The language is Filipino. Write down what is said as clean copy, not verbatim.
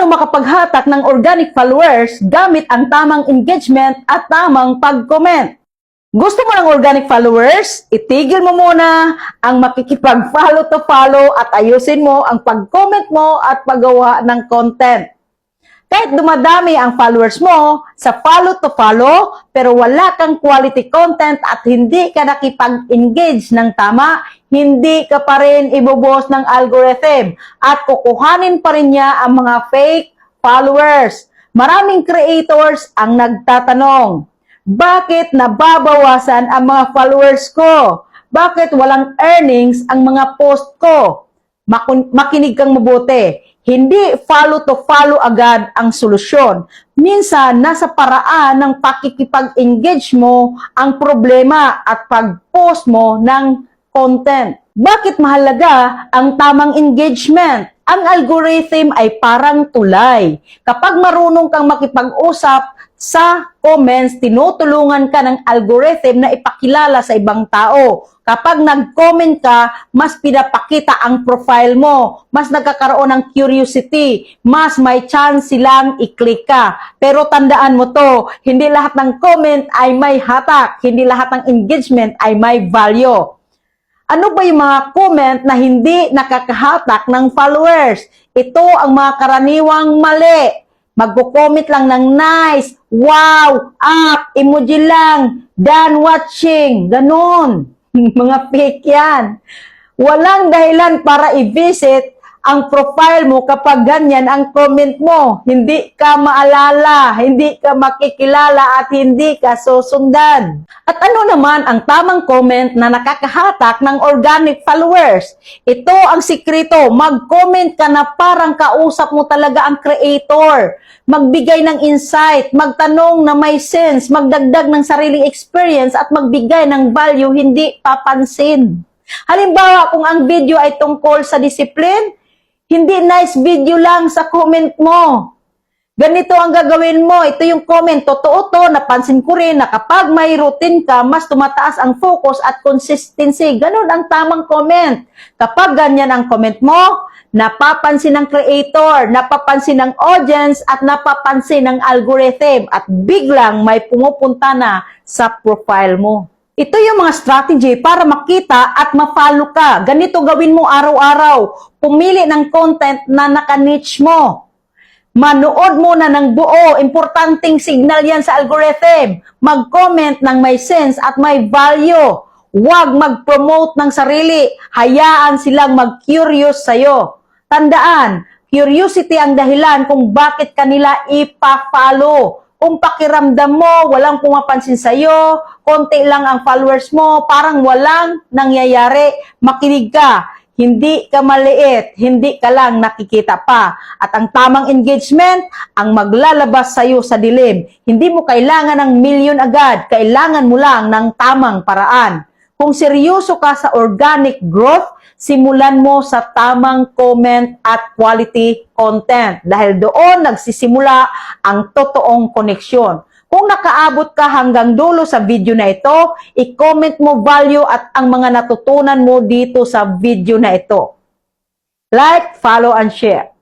Paano makapaghatak ng organic followers gamit ang tamang engagement at tamang pag-comment? Gusto mo ng organic followers? Itigil mo muna ang makikipag-follow to follow at ayusin mo ang pag-comment mo at paggawa ng content. Kahit dumadami ang followers mo sa follow to follow, pero wala kang quality content at hindi ka nakipag-engage ng tama, hindi ka pa rin ibubos ng algorithm at kukuhanin pa rin niya ang mga fake followers. Maraming creators ang nagtatanong, bakit nababawasan ang mga followers ko? Bakit walang earnings ang mga post ko? Makinig kang mabuti. Hindi follow to follow agad ang solusyon. Minsan, nasa paraan ng pakikipag-engage mo ang problema at pag-post mo ng content. Bakit mahalaga ang tamang engagement? Ang algorithm ay parang tulay. Kapag marunong kang makipag-usap sa comments, tinutulungan ka ng algorithm na ipakilala sa ibang tao. Kapag nag-comment ka, mas pinapakita ang profile mo, mas nagkakaroon ng curiosity, mas may chance silang i-click ka. Pero tandaan mo to, hindi lahat ng comment ay may hatak, hindi lahat ng engagement ay may value. Ano ba yung mga comment na hindi nakakahatak ng followers? Ito ang mga karaniwang mali. Magko-comment lang ng nice, wow, up, emoji lang, done watching, ganun. Mga fake yan. Walang dahilan para i-visit ang profile mo kapag ganyan ang comment mo. Hindi ka maalala, hindi ka makikilala at hindi ka susundan. At ano naman ang tamang comment na nakakahatak ng organic followers? Ito ang sikreto. Mag-comment ka na parang kausap mo talaga ang creator. Magbigay ng insight, magtanong na may sense, magdagdag ng sariling experience at magbigay ng value, hindi papansin. Halimbawa, kung ang video ay tungkol sa discipline, hindi nice video lang sa comment mo. Ganito ang gagawin mo. Ito yung comment. Totoo to, napansin ko rin na kapag may routine ka, mas tumataas ang focus at consistency. Ganun ang tamang comment. Kapag ganyan ang comment mo, napapansin ng creator, napapansin ng audience, at napapansin ng algorithm. At biglang may pumupunta na sa profile mo. Ito yung mga strategy para makita at ma-follow ka. Ganito gawin mo araw-araw. Pumili ng content na naka-niche mo. Manood muna ng buo. Importanteng signal yan sa algorithm. Mag-comment ng may sense at may value. Huwag mag-promote ng sarili. Hayaan silang mag-curious sa'yo. Tandaan, curiosity ang dahilan kung bakit kanila ipa-follow. Kung pakiramdam mo, walang pumapansin sa'yo, konti lang ang followers mo, parang walang nangyayari, makinig ka. Hindi ka maliit, hindi ka lang nakikita pa. At ang tamang engagement, ang maglalabas sa'yo sa dilim. Hindi mo kailangan ng milyon agad, kailangan mo lang ng tamang paraan. Kung seryoso ka sa organic growth, simulan mo sa tamang comment at quality content. Dahil doon nagsisimula ang totoong koneksyon. Kung nakaabot ka hanggang dulo sa video na ito, i-comment mo value at ang mga natutunan mo dito sa video na ito. Like, follow, and share.